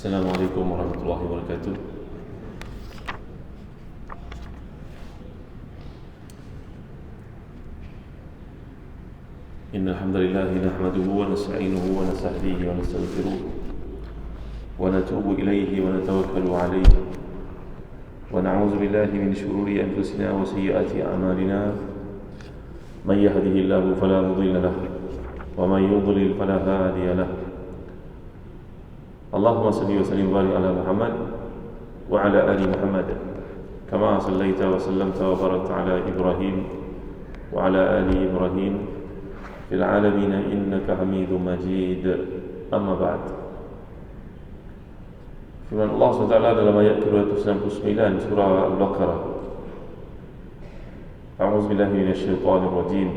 السلام عليكم ورحمة الله وبركاته. إن الحمد لله نحمده ونستعينه ونستهديه ونستغفره ونتوب إليه ونتوكل عليه ونعوذ بالله من شرور أنفسنا وسيئات أعمالنا. من يهده الله فلا مضل له ومن يضلل فلا هادي له. اللهم صل وسلم وبارك على محمد وعلى آل محمد كما صليت وسلمت وباركت على إبراهيم وعلى آل إبراهيم في العالمين إنك حميد مجيد. أما بعد. Firman Allah SWT dalam ayat ke-269 surah Al-Baqarah, A'udzu billahi minasyaitonir rajim.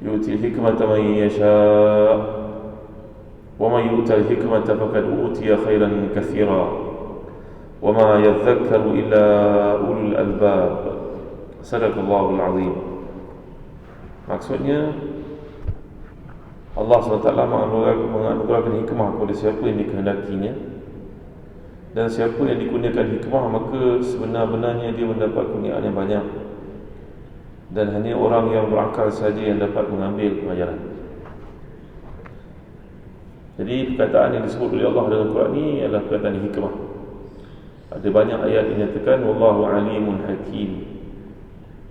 Yu'til hikmata man yasha' وَمَنْ يُؤْتَ الْحِكْمَةَ فَقَدْ أُوتِيَ خَيْرًا كَثِيرًا وَمَا يَذَّكَّرُ إِلَّا أُولُو الْأَلْبَابِ. Sadaqallahul Azim. Maksudnya, Allah SWT menganugerahkan hikmah kepada siapa yang dikehendakinya, dan siapa yang dikurniakan hikmah maka sebenar-benarnya dia mendapat kurniaan yang banyak, dan hanya orang yang berakal saja yang dapat mengambil pengajaran. Jadi perkataan yang disebut oleh Allah dalam Quran ini adalah perkataan hikmah. Ada banyak ayat yang menyatakan wallahu alimun hakim.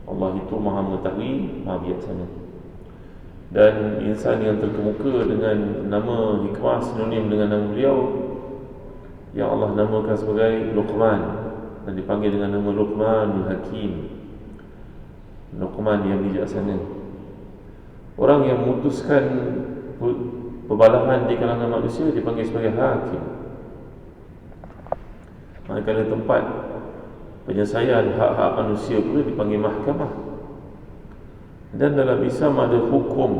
Allah itu maha mengetahui, maha bijaksana. Dan insan yang terkemuka dengan nama hikmah sinonim dengan nama beliau yang Allah namakan sebagai Luqman, dan dipanggil dengan nama Luqmanul Hakim, Luqman yang bijaksana. Orang yang memutuskan perbalahan di kalangan manusia dipanggil sebagai hakim. Manakala tempat penyelesaian hak-hak manusia pula dipanggil mahkamah. Dan dalam Islam ada hukum.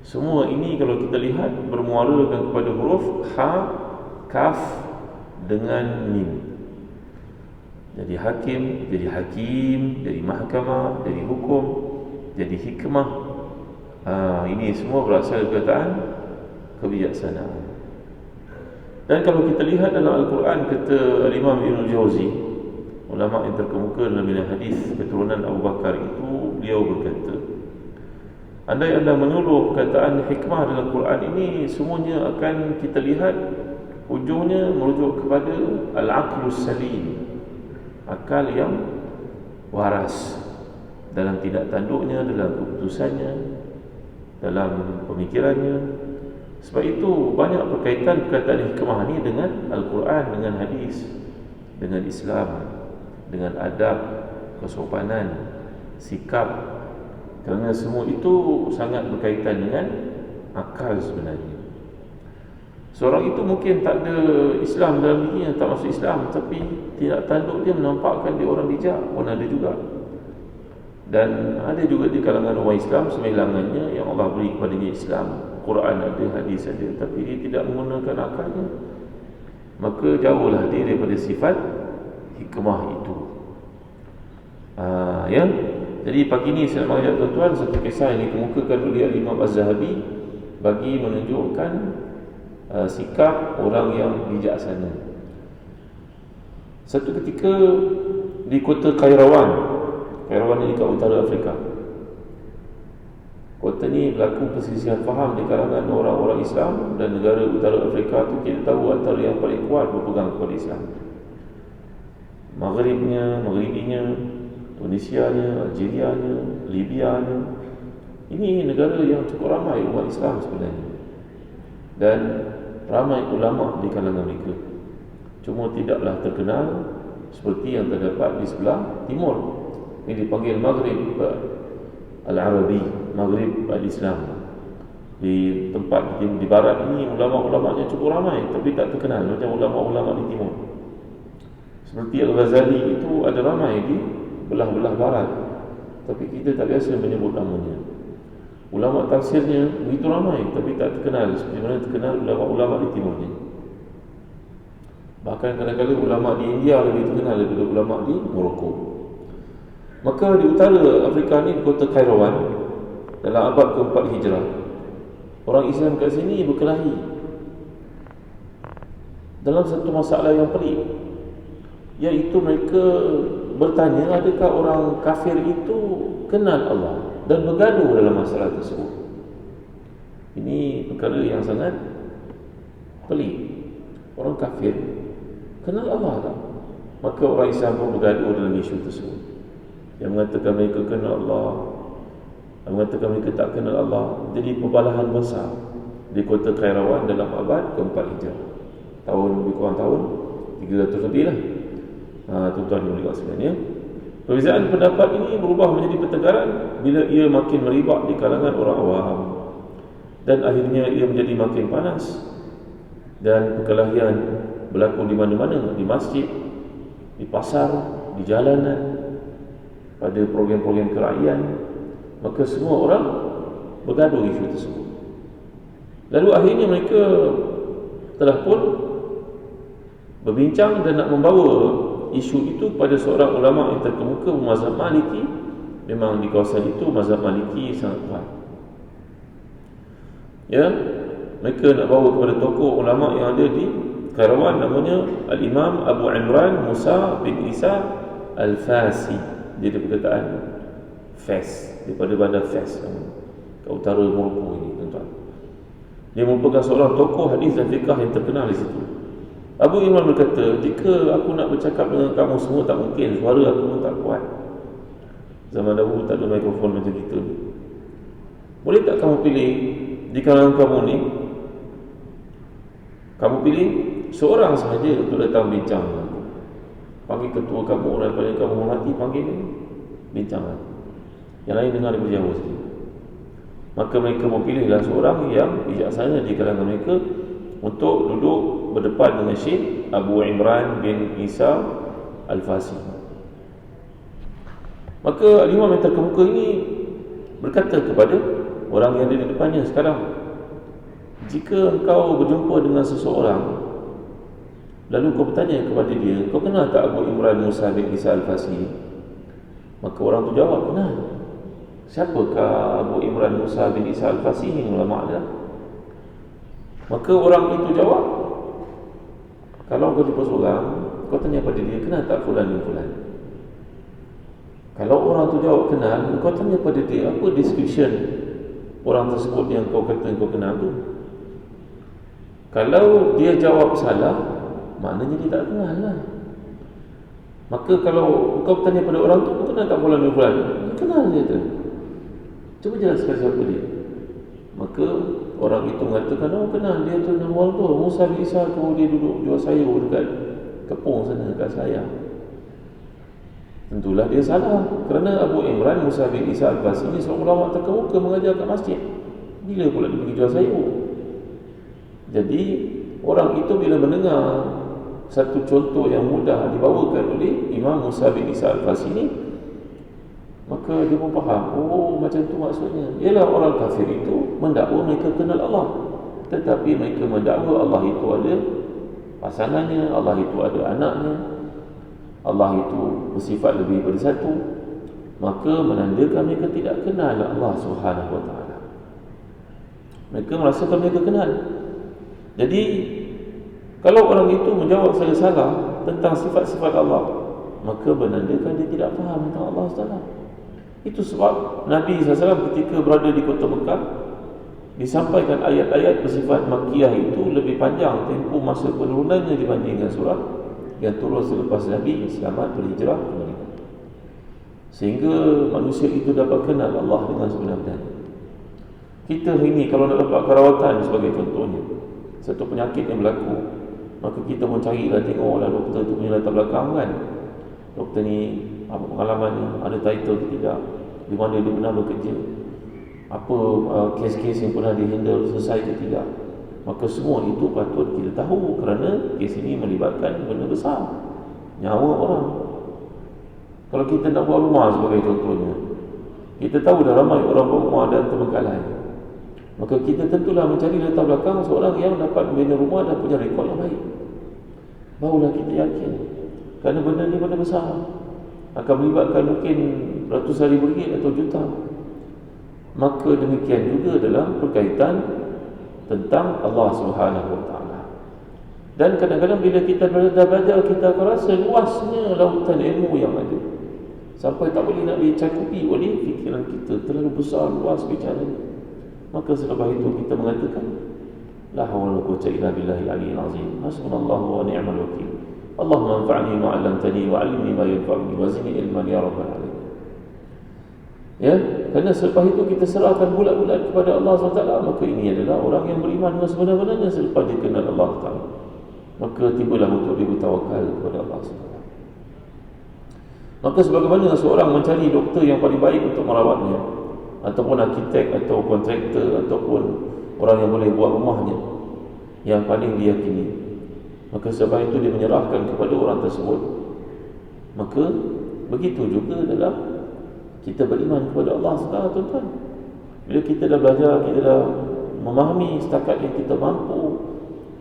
Semua ini kalau kita lihat bermuarakan kepada huruf ha, kaf dengan mim. Jadi hakim, jadi mahkamah, jadi hukum, jadi hikmah. Ini semua berasal dari perkataan kebijaksanaan. Dan kalau kita lihat dalam Al-Quran, kata Imam Ibn Jauzi, ulama yang terkemuka dalam bidang hadis keturunan Abu Bakar itu, beliau berkata, andai anda menurut perkataan hikmah dalam Quran ini, semuanya akan kita lihat ujungnya merujuk kepada al-aqlus salim, akal yang waras dalam tindak tanduknya, dalam keputusannya, dalam pemikirannya. Sebab itu banyak berkaitan perkataan hikmah ni dengan Al-Quran, dengan hadis, dengan Islam, dengan adab, kesopanan, sikap. Kerana semua itu sangat berkaitan dengan akal sebenarnya. Seorang itu mungkin tak ada Islam dalam dirinya, tak masuk Islam, tapi tindak tanduk dia menampakkan dia orang bijak, pun ada juga. Dan ada juga di kalangan umat Islam semilangannya yang Allah beri kepadanya Islam, Quran ada, hadis ada, tapi dia tidak menggunakan akalnya. Maka jauhlah dia daripada sifat hikmah itu. Ya. Jadi pagi ni saya nak mengajak tuan-tuan satu kisah yang dikemukakan oleh Imam Az-Zahabi bagi menunjukkan sikap orang yang bijaksana. Satu ketika di kota Kairawan ini kat utara Afrika. Kota ni berlaku perselisihan faham di kalangan orang-orang Islam, dan negara utara Afrika tu kita tahu antara yang paling kuat berpegang kepada Islam. Maghribinya, Tunisianya, Algerianya, Libyanya. Ini negara yang cukup ramai umat Islam sebenarnya, dan ramai ulama di kalangan mereka. Cuma tidaklah terkenal seperti yang terdapat di sebelah timur. Ini dipanggil Maghrib Al-Arabi, Maghrib Al-Islam. Di tempat di barat ini ulama-ulamanya cukup ramai, tapi tak terkenal macam ulama-ulama di timur. Seperti Al-Ghazali itu ada ramai di belah-belah barat, tapi kita tak biasa menyebut namanya. Ulama tafsirnya begitu ramai, tapi tak terkenal seperti mana terkenal ulama-ulama di timurnya. Bahkan kadang-kadang ulama di India lebih terkenal daripada ulama di Morocco. Maka di utara Afrika ni, di kota Kairawan, dalam abad ke-4 Hijrah, orang Islam kat sini berkelahi dalam satu masalah yang pelik, iaitu mereka bertanya adakah orang kafir itu kenal Allah dan bergaduh dalam masalah tersebut. Ini perkara yang sangat pelik. Orang kafir kenal Allah tak? Maka orang Islam pun bergaduh dalam isu tersebut. Yang mengatakan mereka kenal Allah, yang mengatakan mereka tak kenal Allah. Jadi perbalahan besar di kota Kairawan dalam abad keempat Hijrah, tahun lebih kurang tahun 300 lebih lah. Tuan-tuan yang boleh sebenarnya, perbezaan pendapat ini berubah menjadi pertengkaran bila ia makin meribak di kalangan orang awam, dan akhirnya ia menjadi makin panas, dan perkelahian berlaku di mana-mana, di masjid, di pasar, di jalanan, pada program-program kerajaan. Maka semua orang bergaduh isu tersebut. Lalu akhirnya mereka telah pun berbincang dan nak membawa isu itu pada seorang ulama yang terkemuka mazhab Maliki. Memang di kawasan itu mazhab Maliki sangat kuat. Ya, mereka nak bawa kepada tokoh ulama yang ada di Kairawan, namanya Al-Imam Abu Imran Musa bin Isa Al-Fasi. Dia ada perkataan Fes, daripada bandar Fes ke utara Morocco ini, tuan-tuan. Dia merupakan seorang tokoh hadis dan fiqh yang terkenal di situ. Abu Imran berkata, jika aku nak bercakap dengan kamu semua tak mungkin, suara aku pun tak kuat. Zaman dahulu tak ada mikrofon macam kita ni. Boleh tak kamu pilih di kalangan kamu ni, kamu pilih seorang sahaja untuk datang bincang dengan aku. Panggil ketua kamu, orang yang kamu hormati, panggil dia, bincang dengan aku. Yang lain dengar daripada jauh saja. Maka mereka memilihlah seorang yang bijaksana di kalangan mereka untuk duduk berdepan dengan Syekh Abu Imran bin Isa Al-Fasi. Maka imam yang terkemuka ini berkata kepada orang yang ada di depannya sekarang, jika engkau berjumpa dengan seseorang lalu kau bertanya kepada dia, kau kenal tak Abu Imran Musa bin Isa Al-Fasi? Maka orang tu jawab, kenal. Siapakah Abu Imran Musa bin Isa Al-Fasi ini? Ulama dia. Maka orang itu jawab, kalau kau jumpa seorang, kau tanya pada dia, kenal tak fulan bin fulan? Kalau orang tu jawab kenal, kau tanya pada dia, apa description orang tersebut yang kau kata kau kenal tu? Kalau dia jawab salah, maknanya dia tak kenal lah. Maka kalau kau bertanya pada orang tu, kau kenal tak fulan bin fulan? Dia kenal dia tu. Cuba jelaskan siapa dia. Maka orang itu mengatakan, oh kenal, dia tu nama orang tu Musa bin Isa tu, dia duduk jual sayur dekat kepung sana, dekat saya. Tentulah dia salah, kerana Abu Imran Musa bin Isa Al-Fasi ini seorang ulama terkemuka mengajar kat masjid. Bila pula dia pergi jual sayur? Jadi orang itu bila mendengar satu contoh yang mudah dibawakan oleh Imam Musa bin Isa Al-Fasi ini, maka dia pun faham, oh macam tu maksudnya. Ialah orang kafir itu mendakwa mereka kenal Allah, tetapi mereka mendakwa Allah itu ada pasangannya, Allah itu ada anaknya, Allah itu bersifat lebih daripada satu. Maka menandakan mereka tidak kenal Allah Subhanahu Wa Taala. Mereka merasakan mereka kenal. Jadi kalau orang itu menjawab salah tentang sifat-sifat Allah, maka menandakan dia tidak faham tentang Allah Taala. Itu sebab Nabi SAW ketika berada di kota Mekah disampaikan ayat-ayat bersifat Makkiyah itu lebih panjang tempoh masa penurunannya dibandingkan surah yang turun selepas Nabi selamat berhijrah ke Madinah, sehingga manusia itu dapat kenal Allah dengan sebenar-benarnya. Kita hari ini kalau nak dapat kerawatan sebagai contohnya, satu penyakit yang berlaku, maka kita pun carilah, tengoklah doktor tu punya latar belakang kan. Doktor ni apa pengalamannya, ada title ke tidak, di mana dia pernah bekerja, apa kes-kes yang pernah dihandle selesai ke tidak. Maka semua itu patut kita tahu, kerana kes ini melibatkan benda besar, nyawa orang. Kalau kita nak buat rumah sebagai contohnya, kita tahu dah ramai orang buat rumah dan terbengkalai, maka kita tentulah mencari latar belakang seorang yang dapat membina rumah dan punya rekod yang baik. Barulah kita yakin, kerana benda ni benda besar, akan melibatkan mungkin ratusan ribu ringgit atau juta. Maka demikian juga dalam berkaitan tentang Allah Subhanahu Wa Taala. Dan kadang-kadang bila kita belajar, kita akan rasa luasnya lautan ilmu yang ada, sampai tak boleh nak dicakupi oleh fikiran kita, terlalu besar, luas bicaranya. Maka selepas itu kita mengatakan, la hawla wala quwwata illa billahil aliyyil azim, hasbunallahu wa ni'mal wakil, Allahumma anfa'ni ma 'allamtani wa 'allimni ma yanfa'uni wa zidni ilman ya rabbal alamin. Ya, kerana selepas itu kita serahkan bulat-bulat kepada Allah SWT, maka ini adalah orang yang beriman dengan sebenar-benarnya selepas dia kenal Allah Taala. Maka tibalah untuk dia bertawakal kepada Allah SWT. Maka sebagaimana seorang mencari doktor yang paling baik untuk merawatnya, ataupun arkitek, atau kontraktor, ataupun orang yang boleh buat rumahnya yang paling diyakini, maka sebab itu dia menyerahkan kepada orang tersebut. Maka begitu juga dalam kita beriman kepada Allah SWT, tuan-tuan. Bila kita dah belajar, kita dah memahami setakat yang kita mampu,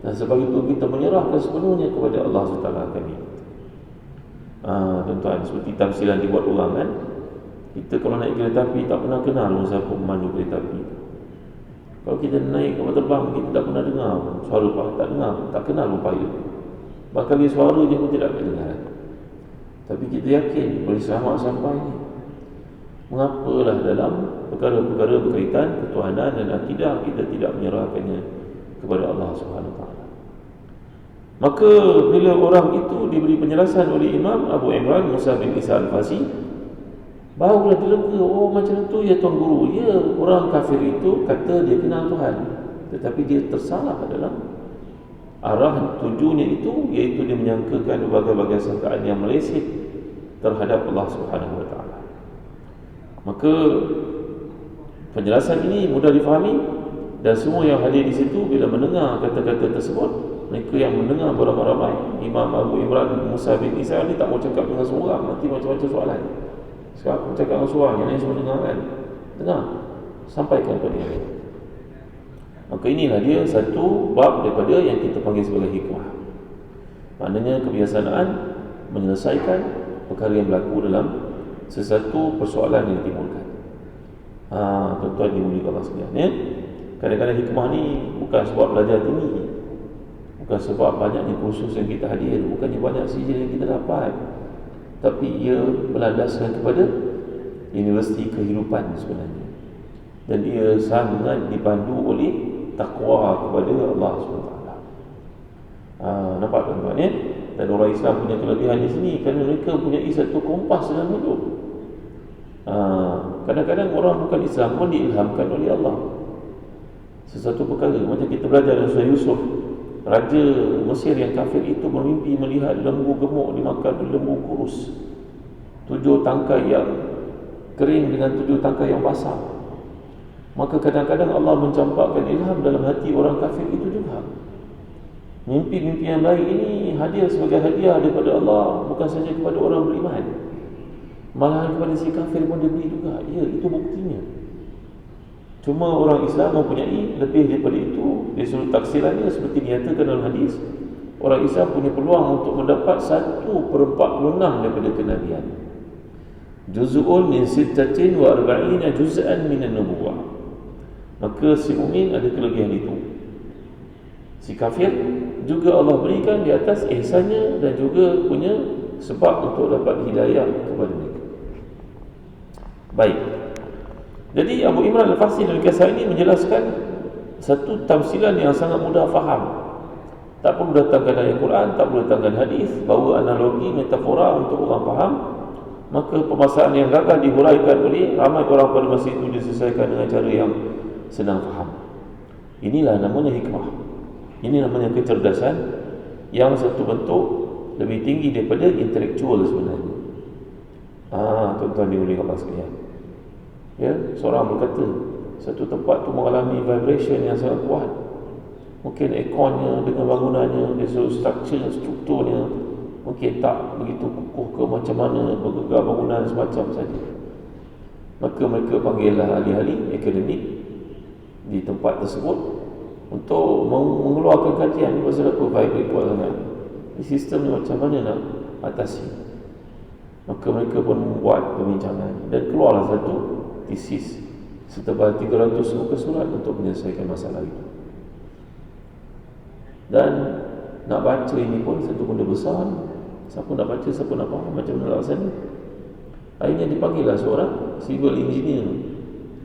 dan sebab itu kita menyerahkan sepenuhnya kepada Allah SWT kami. Tuan-tuan, seperti tamsilan dibuat orang kan, kita kalau naik kereta api tak pernah kenal siapa pemandu kereta api. Kalau kita naik kapal terbang, kita tak pernah dengar suara pilot, tak dengar, tak kenal pun pilot. Bahkan dia suara dia pun tidak dengar. Tapi kita yakin boleh selamat sampai ni. Mengapalah dalam perkara-perkara berkaitan ketuhanan dan akidah kita tidak menyerahkannya kepada Allah SWT. Maka bila orang itu diberi penjelasan oleh Imam Abu Imran Musa bin Isa Al-Fasi, barulah dia lega. Oh, macam tu ya Tuan Guru. Ya, orang kafir itu kata dia kenal Tuhan, tetapi dia tersalah dalam arah tujuannya itu, iaitu dia menyangkakan berbagai-bagai sangkaan yang meleset terhadap Allah Subhanahu Wa Taala. Maka penjelasan ini mudah difahami, dan semua yang hadir di situ bila mendengar kata-kata tersebut, mereka yang mendengar beramai-ramai, Imam Abu Imran Musa bin Isa ni tak mau cakap dengan seorang, nanti macam-macam soalan. Sekarang aku cakap dengan seorang, yang lain semua dengar kan, dengar, sampaikan kepada dia. Maka inilah dia satu bab daripada yang kita panggil sebagai hikmah. Maknanya kebiasaan menyelesaikan perkara yang berlaku dalam sesuatu persoalan yang ditimbulkan. Tuan-tuan dimuliakan Allah sekalian, ya. Kadang-kadang hikmah ni bukan sebab belajar tinggi, bukan sebab banyaknya kursus yang kita hadir, bukannya banyak sijil yang kita dapat, tapi ia berlandaskan kepada universiti kehidupan sebenarnya. Dan ia sangat dipandu oleh takwa kepada Allah SWT. Nampak tuan-tuan, ya? Dan orang Islam punya kelebihan di sini kerana mereka punya satu kompas dalam hidup. Kadang-kadang orang bukan Islam pun diilhamkan oleh Allah sesuatu perkara. Macam kita belajar dari Surah Yusuf, Raja Mesir yang kafir itu bermimpi melihat lembu gemuk dimakan oleh lembu kurus, 7 tangkai yang kering dengan 7 tangkai yang basah. Maka kadang-kadang Allah mencampakkan ilham dalam hati orang kafir itu juga. Mimpi-mimpi yang baik ini hadir sebagai hadiah daripada Allah, bukan saja kepada orang beriman, malahan kepada si kafir pun diberi juga. Ya, itu buktinya. Cuma orang Islam mempunyai lebih daripada itu. Dia suruh taksirannya seperti dinyatakan dalam hadis, orang Islam punya peluang untuk mendapat 1/46 daripada kenabian. Juz'un min sittatin wa arba'ina juz'an minan nubuwah. Maka si mukmin ada kelebihan itu. Si kafir juga Allah berikan di atas ihsannya dan juga punya sebab untuk dapat hidayah kepada mereka. Baik. Jadi Abu Imran Al-Fasi dalam kisah ini menjelaskan satu tamsilan yang sangat mudah faham. Tak perlu datangkan ayat Quran, tak perlu datangkan hadis, bawa analogi, metafora untuk orang faham. Maka permasalahan yang gagal dihuraikan oleh ramai orang pada masa itu diselesaikan dengan cara yang senang faham. Inilah namanya hikmah. Ini namanya kecerdasan yang satu bentuk lebih tinggi daripada intelektual sebenarnya. Tuan-tuan dimuliakan Allah sekalian. Ya, seorang berkata satu tempat tu mengalami vibration yang sangat kuat. Mungkin ekonnya dengan bangunannya, dia strukturnya mungkin tak begitu kukuh ke macam mana, bergegar bangunan semacam saja. Maka mereka panggillah ahli-ahli akademik di tempat tersebut untuk mengeluarkan kajian pasal apa vibrate kuat sangat. Sistem ni macam mana nak atasi. Maka mereka pun membuat perbincangan dan keluarlah satu tesis setebal 300 muka surat untuk menyelesaikan masalah itu. Dan nak baca ini pun satu benda besar. Siapa nak baca, siapa nak faham, macam mana laksana. Akhirnya dipanggillah seorang civil engineer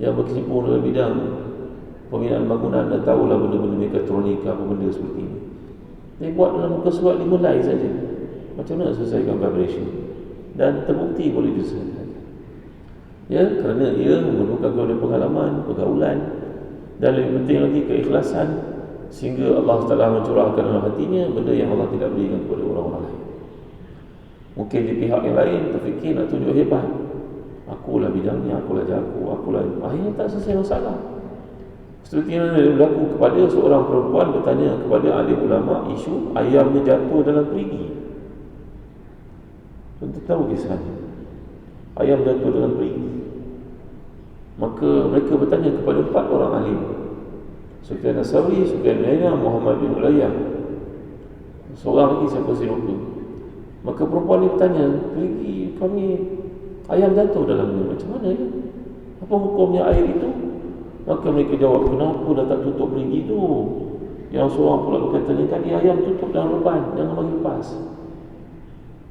yang berkecimpung dalam bidang pembinaan bangunan dan tahulah benda-benda mekatronika, apa benda seperti ini. Dia buat dalam muka surat 5 line saja macam mana selesaikan vibration, dan terbukti boleh diselesaikan. Ya, kerana ia memerlukan pengalaman, pergaulan, dan lebih penting lagi keikhlasan, sehingga Allah Ta'ala mencurahkan dalam hatinya benda yang Allah tidak berikan kepada orang-orang lain. Mungkin di pihak yang lain terfikir nak tunjuk hebat, akulah bidangnya, akulah jago, akulah, akhirnya tak selesai masalah. Seperti yang berlaku kepada seorang perempuan bertanya kepada alim ulama isu ayamnya jatuh dalam perigi. Tentu tahu kisahnya, ayam jatuh dalam perigi. Maka mereka bertanya kepada 4 orang alim, Sufyan As-Sawri, Sufyan Al-Aina, Muhammad bin Ulayyah, seorang lagi siapa saya lupa. Maka perempuan ni bertanya, pergi kami ayam jatuh dalamnya, macam mana ya? Apa hukumnya air itu? Maka mereka jawab, kenapa dah tak tutup perigi tu? Yang seorang pula berkata, ni tadi ayam tutup dalam reban, jangan bagi lepas.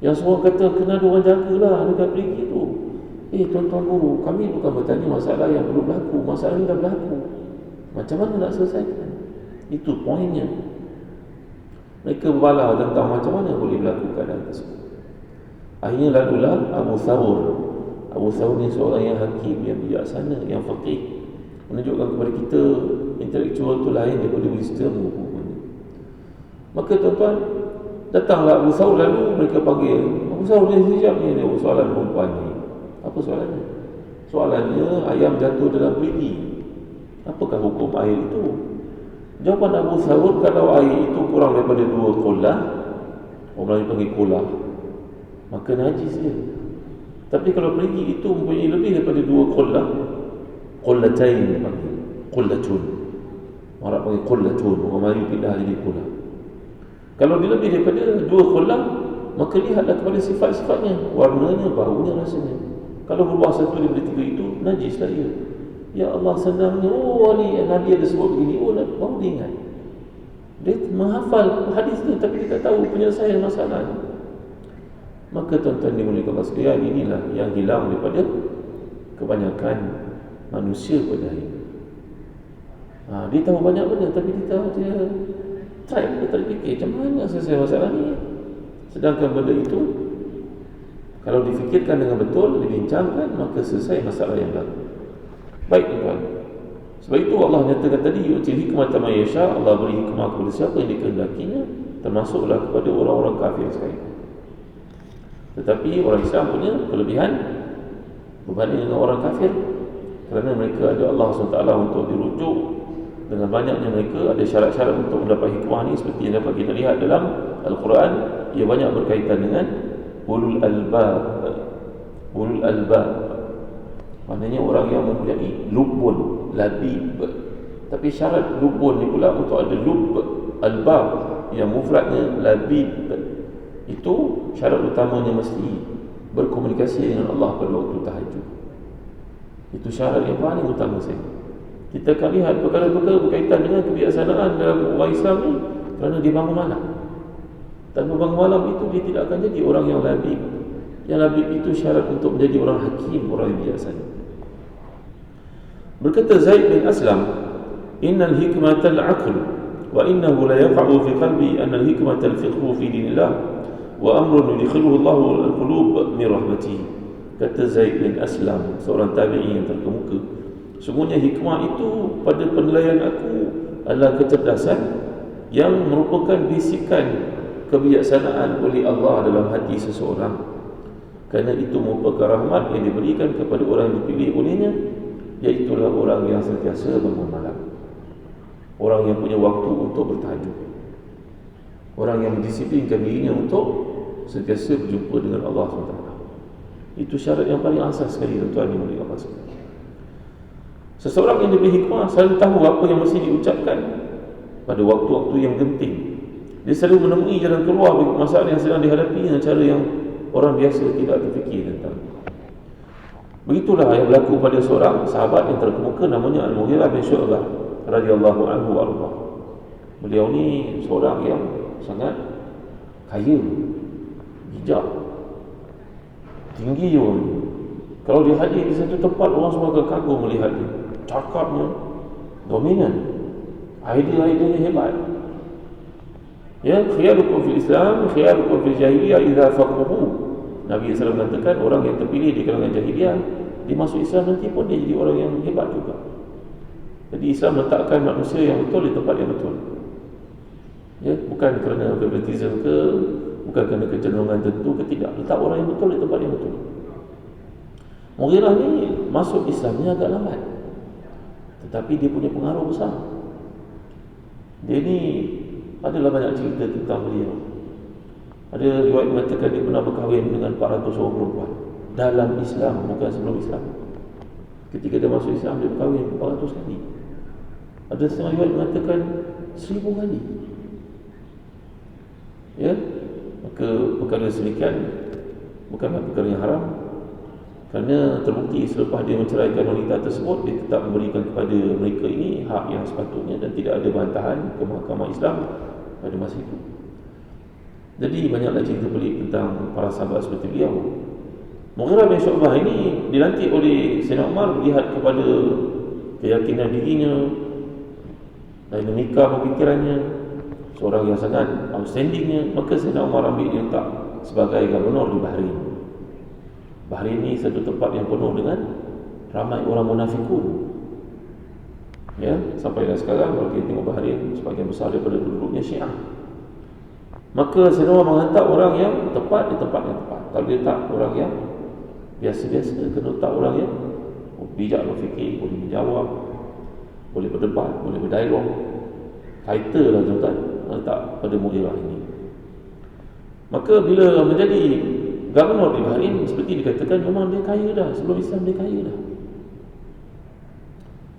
Yang seorang kata, kena ada orang jagalah dekat perigi tu. Tuan-tuan guru, kami bukan bertanya masalah yang belum berlaku, masalah ini dah berlaku. Macam mana nak selesaikan? Itu poinnya. Mereka berbalah tentang macam mana boleh berlaku keadaan tersebut. Akhirnya lalulah Abu Thawr. Abu Thawr ni seorang yang hakim, yang bijaksana, yang faqih, menunjukkan kepada kita intelektual tu lain daripada wisdom rupanya. Maka tuan-tuan, datanglah Abu Thawr, lalu mereka panggil Abu Thawr ni siap ni, dia soalan perempuan ni. Apa soalannya? Soalannya ayam jatuh dalam perigi, apakah hukum air itu? Jawapan Abu Thawr, kalau air itu kurang daripada 2 qollah, orang Melayu panggil qollah, maka najis dia. Tapi kalau perigi itu mempunyai lebih daripada 2 qollah, qollatain panggil, qollatun, orang panggil qollatun, orang Melayu pindah jadi qollah. Kalau dia lebih daripada 2 qollah, maka lihatlah kepada sifat-sifatnya, warnanya, baunya, rasanya. Kalau berubah satu daripada 3 itu, najislah ia. Ya Allah, senangnya, oh ni Nabi ada sebut begini, oh baru dia ingat. Dia menghafal hadis tu, tapi dia tak tahu penyelesaian masalahnya. Maka tuan-tuan dimuliakan Allah sekalian, inilah yang hilang daripada kebanyakan manusia pada hari ini. Dia tahu banyak benda, tapi dia try, dia terfikir macam mana selesai masalah ni. Sedangkan benda itu kalau difikirkan dengan betul, dibincangkan, maka selesai masalah yang berlaku. Baik tuan-tuan, sebab itu Allah nyatakan tadi, yu'til hikmata man yasha, Allah beri hikmah kepada siapa yang dikehendakinya, termasuklah kepada orang-orang kafir sekali. Tetapi orang Islam punya kelebihan berbanding dengan orang kafir, kerana mereka ada Allah SWT untuk dirujuk. Dengan banyaknya mereka ada syarat-syarat untuk mendapat hikmah ni, seperti yang dapat kita lihat dalam Al-Quran. Ia banyak berkaitan dengan ulul albab. Ulul albab maknanya orang yang mempunyai lubun, labib. Tapi syarat lubun ni pula untuk ada lub, albab yang mufradnya labib. Itu syarat utamanya mesti berkomunikasi dengan Allah pada waktu tahajud. Itu syarat yang paling utama saya. Kita akan lihat perkara-perkara berkaitan dengan kebiasaan dalam orang Islam ni, kerana dia bangun malam. Tanpa bangun malam itu dia tidak akan jadi orang yang labib. Yang labib itu syarat untuk menjadi orang hakim, orang yang bijaksana. Berkata Zaid bin Aslam, innal hikmata al-aql wa innahu la yaqa'u fi qalbi anna al-hikmata al-fiqhu fi dinillah wa amrun yudkhiluhu Allahu al-qulub min rahmatihi. Kata Zaid bin Aslam, seorang tabi'i yang terkemuka, sungguhnya hikmah itu pada penilaian aku adalah kecerdasan yang merupakan bisikan kebijaksanaan oleh Allah dalam hati seseorang. Kerana itu merupakan rahmat yang diberikan kepada orang yang dipilih olehnya, iaitulah orang yang sentiasa bangun malam, orang yang punya waktu untuk bertahajud, orang yang mendisiplinkan dirinya untuk sentiasa berjumpa dengan Allah SWT. Itu syarat yang paling asas sekali tuan-tuan yang mulia Allah SWT. Seseorang yang diberi hikmah selalu tahu apa yang mesti diucapkan pada waktu-waktu yang genting. Dia selalu menemui jalan keluar bagi masalah yang sedang dihadapi dengan cara yang orang biasa tidak terfikir tentang. Begitulah yang berlaku pada seorang sahabat yang terkemuka, namanya Al-Mughirah bin Syu'bah radhiyallahu anhu warḍah. Beliau ni seorang yang sangat kaya, bijak, tinggi orang ni. Kalau dia hadir di satu tempat, orang semua akan kagum melihat dia. Cakapnya dominan, idea-ideanya hebat. Ya, khiyarukum fil Islam, khiyarukum fil jahiliyah idza faqahu. Nabi SAW mengatakan orang yang terpilih di kalangan jahiliyah, dia masuk Islam nanti pun dia jadi orang yang hebat juga. Jadi Islam letakkan manusia yang betul di tempat yang betul. Ya, bukan kerana favoritism ke, bukan kerana kecenderungan tertentu ke, tidak. Letak orang yang betul di tempat yang betul. Mughirah ni masuk Islamnya agak lambat, tetapi dia punya pengaruh besar. Dia ni adalah banyak cerita tentang beliau. Ada riwayat mengatakan dia pernah berkahwin dengan 400 orang perempuan dalam Islam, bukan sebelum Islam. Ketika dia masuk Islam, dia berkahwin 400 kali. Ada setengah riwayat mengatakan 1000 kali. Ya, maka perkara sedemikian bukanlah perkara yang haram, kerana terbukti selepas dia menceraikan wanita tersebut, dia tetap memberikan kepada mereka ini hak yang sepatutnya dan tidak ada bantahan ke mahkamah Islam pada masa itu. Jadi banyaklah cerita pelik tentang para sahabat seperti beliau. Mughirah bin Syu'bah ini dilantik oleh Sayyidina Umar melihat kepada keyakinan dirinya, dinamika pemikirannya, seorang yang sangat outstandingnya. Maka Sayyidina Umar ambil dia letak sebagai gubernur di Bahrain. Bahrain ni satu tempat yang penuh dengan ramai orang munafikun. Ya, sampai dan sekarang kalau kita tengok Bahrain, sebagian besar daripada penduduknya Syiah. Maka Sayyidina Umar menghantar orang yang tepat di tempat yang tepat. Kalau dia tak orang yang biasa-biasa, kena letak orang yang bijak berfikir, boleh menjawab, boleh berdebat, boleh berdialog. Title lah tuan-tuan letak pada Mughirah ini. Maka bila menjadi gubernur di Bahrain, seperti dikatakan memang dia kaya dah. Sebelum Islam dia kaya dah.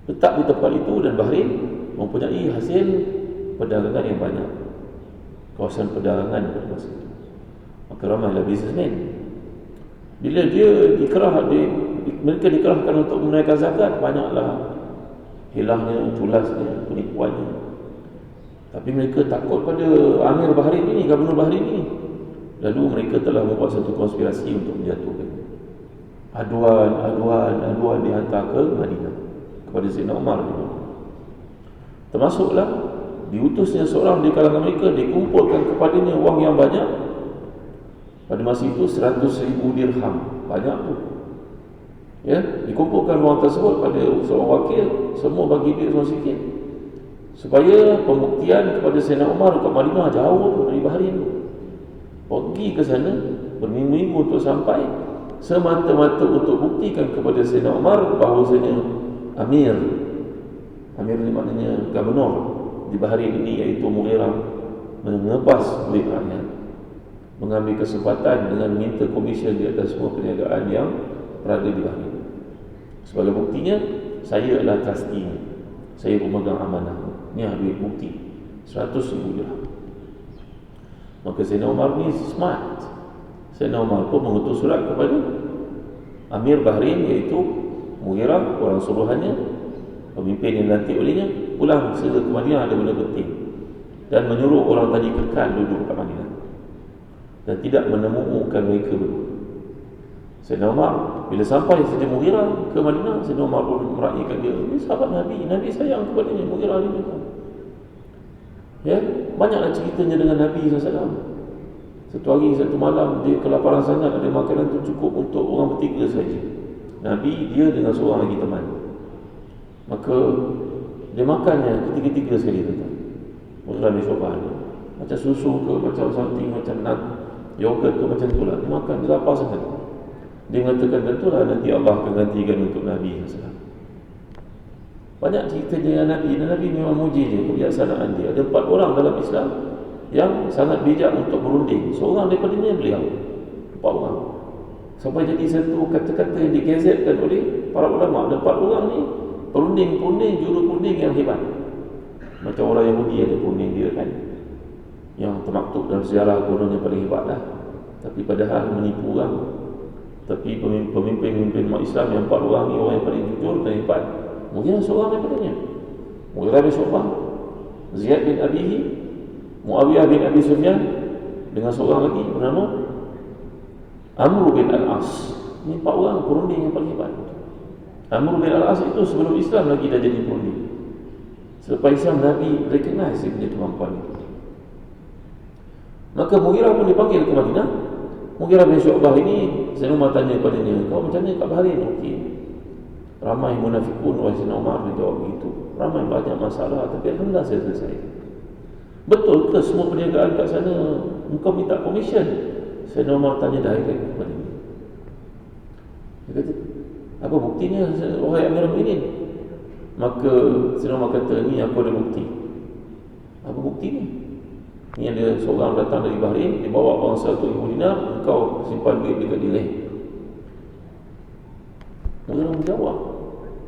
Letak di tempat itu, dan Bahrain mempunyai hasil perdagangan yang banyak, kawasan perdagangan pada masa itu. Maka ramailah businessman. Bila dia mereka dikerahkan untuk menunaikan zakat, banyaklah hilangnya, culasnya, penipuannya. Tapi mereka takut pada Amir Bahrain ini, gubernur Bahrain ini. Lalu mereka telah membuat satu konspirasi untuk menjatuhkan. Aduan dihantar ke Madinah kepada Sayyidina Umar. Termasuklah diutusnya seorang di kalangan mereka, dikumpulkan kepadanya wang yang banyak. Pada masa itu 100,000 dirham, banyak tu. Ya, dikumpulkan wang tersebut pada seorang wakil, semua bagi dia semua sikit, supaya pembuktian kepada Sayyidina Umar dekat Madinah jauh tu dari Bahrain tu. Pergi ke sana berminggu-minggu untuk sampai, semata-mata untuk buktikan kepada Sayyidina Umar bahawasanya Amir ni maknanya gubernur di Bahrain ini, iaitu Mughirah, mengebas duit rakyat, mengambil kesempatan dengan minta komisen di atas semua perniagaan yang berada di Bahrain. Sebagai buktinya, saya adalah trustee, saya pemegang amanah. Ini duit bukti 100,000 dirham. Maka Sayyidina Umar ni smart. Sayyidina Umar pun mengutus surat kepada Amir Bahrain, iaitu Mughirah, orang suruhannya, pemimpin yang dilantik olehnya, pulang segera ke Madinah, ada benda penting, dan menyuruh orang tadi kekal duduk kat Madinah dan tidak menemukan mereka berdua. Sayyidina Umar bila sampai saja Mughirah ke Madinah, Sayyidina Umar pun meraihkan dia. Ini sahabat Nabi sayang kepadanya, Mughirah ni. Ya, banyaklah ceritanya dengan Nabi SAW. Satu hari, satu malam, dia kelaparan sangat, ada makanan tu cukup untuk orang bertiga saja. Nabi, dia dengan seorang lagi teman. Maka dia makannya ketiga-tiga sekali tuan-tuan. Mughirah bin Syu'bah ni, macam susu ke, macam something, macam nut, yogurt ke, macam tu lah. Dia makan, dia lapar sangat. Dia mengatakan, tentulah nanti Allah akan gantikan untuk Nabi SAW. Banyak cerita dengan Nabi, dan Nabi memang muji dia, kebijaksanaan dia. Ada 4 orang dalam Islam yang sangat bijak untuk berunding. Seorang daripadanya beliau, 4 orang. Sampai jadi satu kata-kata yang digazetkan oleh para ulama. Dan 4 orang ni perunding-perunding, juru perunding yang hebat. Macam orang Yahudi ada perunding dia kan, yang termaktub dalam sejarah kononnya paling hebat lah. Tapi padahal menipu orang. Tapi pemimpin-pemimpin umat Islam yang 4 orang ni, orang yang paling jujur dan hebat, Mughirah seorang daripadanya. Mughirah bin Syu'bah, Ziyad bin Abihi, Muawiyah bin Abi Sufyan dengan seorang lagi bernama Amr bin Al-As. Ini 4 orang perunding yang paling hebat. Amr bin Al-As itu sebelum Islam lagi dah jadi perunding. Selepas Islam, Nabi recognize dia punya kemampuan itu. Maka Mughirah pun dipanggil ke Madinah. Mughirah bin Syu'bah ini, Sayyidina Umar tanya kepadanya, kau macam mana kat Bahrain? Okey. Ramai munafikun, Sayyidina Umar dia jawab begitu. Ramai banyak masalah, tapi alhamdulillah saya selesai. Betul ke semua perniagaan kat sana engkau minta komisen? Sayyidina Umar tanya direct kepada dia. Dia kata, apa buktinya wahai Amirul Mukminin? Maka Sayyidina Umar kata, ni aku ada bukti. Apa buktinya? Ni ada seorang datang dari Bahrain, dia bawa wang 100,000 dinar, engkau simpan duit dekat dia. Orang menjawab,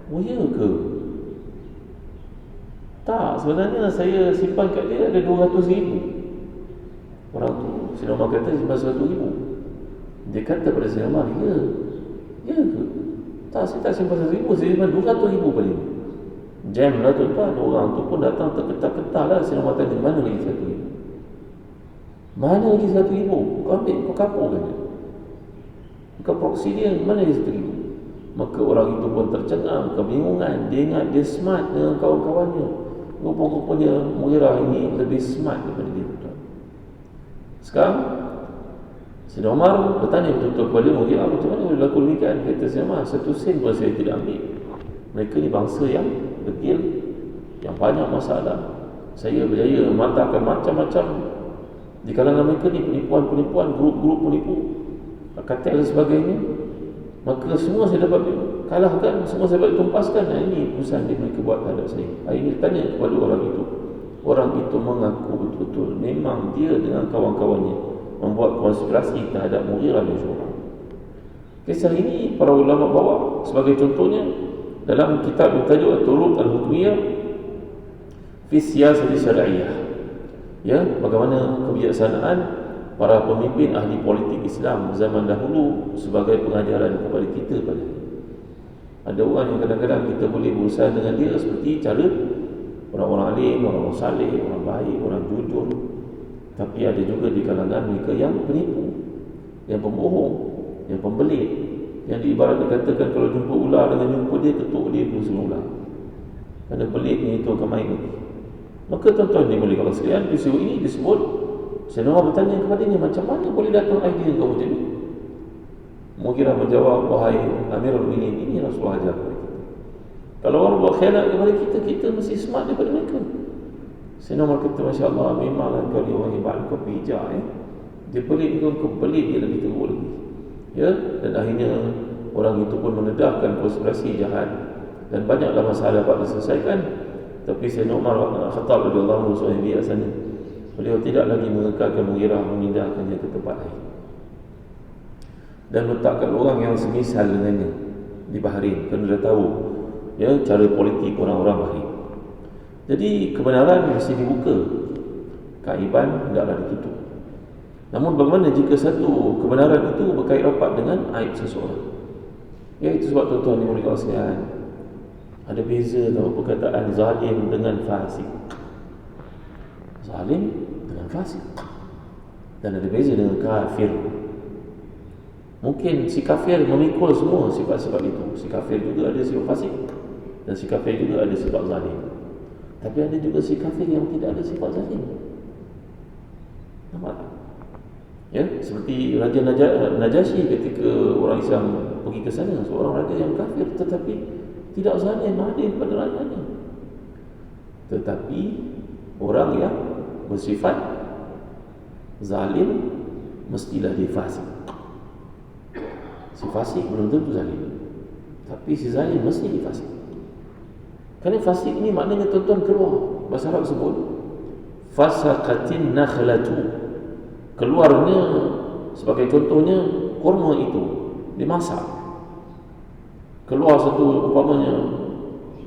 oh ya ke? Tak, sebenarnya saya simpan kat dia ada 200,000. Orang tu, Sayyidina Umar kata simpan 100,000. Dia kata pada Sayyidina Umar, ya ke? Tak, saya tak simpan 100,000, saya simpan 200,000 paling. Jam lah tuan-tuan, orang tu pun datang terketar-ketar lah. Sayyidina Umar tanya, mana lagi 100,000? Mana lagi 100,000? Kau ambil, kau kapur kan? Kau proksi dia, mana lagi 100,000? Maka orang itu pun tercengang, kebingungan. Dia ingat dia smart dengan kawan-kawannya. Rupa-rupanya Mughirah ini lebih smart daripada dia. Sekarang Sayyidina Umar bertanya betul-betul kepada Mughirah, macam mana boleh lakukan demikian? Kata Sayyidina Umar, 1 sen pun saya tidak ambil. Mereka ni bangsa yang degil, yang banyak masalah. Saya berjaya mematahkan macam-macam di kalangan mereka ni, penipuan-penipuan, grup-grup penipu, kartel dan sebagainya. Maka semua saya dapat kalahkan, semua saya dapat tumpaskan. Ini perusahaan yang mereka buat terhadap saya. Hari ini tanya kepada orang itu. Orang itu mengaku betul-betul memang dia dengan kawan-kawannya membuat konspirasi terhadap Mughirah bin Syu'bah. Kisah ini para ulama bawa sebagai contohnya dalam kitab yang tajuk At-Turuq Al-Hukmiyah fi Siyasah Syar'iyyah. Ya, bagaimana kebijaksanaan para pemimpin ahli politik Islam zaman dahulu sebagai pengajaran kepada kita pada hari. Ada orang yang kadang-kadang kita boleh berusaha dengan dia seperti cara orang-orang alim, orang-orang saleh, orang baik, orang jujur. Tapi ada juga di kalangan mereka yang penipu, yang pembohong, yang pembelit, yang diibarat dikatakan kalau jumpa ular dengan jumpa dia, ketuk dia dulu sebelum ular. Kerana belit ni itu akan main lagi. Maka tuan-tuan dimulakan sekalian, peristiwa ini disebut Sayyidina Umar bertanya kepadanya, macam mana boleh datang idea kau macam ni? Mughirah menjawab, wahai Amirul Mukminin, ini Rasulullah ajar kepada kita. Kalau orang buat khianat kepada kita, kita mesti smart daripada mereka. Sayyidina Umar kata, Masya Allah, memanglah kau ni orang hebat, kau bijak. Dia pelit kau pelit, dia lebih teruk lagi. Ya, dan akhirnya orang itu pun menedahkan konspirasi jahat dan banyaklah masalah dapat diselesaikan. Tapi Sayyidina Umar Khattab radhiyallahu anhu seorang biasanya, beliau tidak lagi mengekalkan Mughirah, memindahkannya ke tempat lain dan letakkan orang yang semisal dengannya di Bahrain, kerana dia tahu ya cara politik orang-orang Bahrain. Jadi kebenaran mesti dibuka, keaiban hendaklah ditutup. Namun bagaimana jika satu kebenaran itu berkait rapat dengan aib seseorang? Ya, itu sebab tuan-tuan yang mulia sekalian, ada beza tau perkataan zalim dengan fasik. Zalim dengan fasik, dan ada beza dengan kafir. Mungkin si kafir memikul semua sifat-sifat itu. Si kafir juga ada sifat fasik, dan si kafir juga ada sifat zalim. Tapi ada juga si kafir yang tidak ada sifat zalim. Nampak tak? Ya, seperti Raja Najasyi ketika orang Islam pergi ke sana, seorang raja yang kafir tetapi tidak zalim, adil pada rakyatnya. Tetapi orang yang bersifat zalim mestilah dia fasik. Si fasik belum tentu zalim, tapi si zalim mesti dia fasik. Kerana fasik ni maknanya tuan-tuan keluar. Bahasa Arab sebut fasaqatin nakhlatu. Keluarnya, sebagai contohnya, kurma itu dimasak, keluar satu umpamanya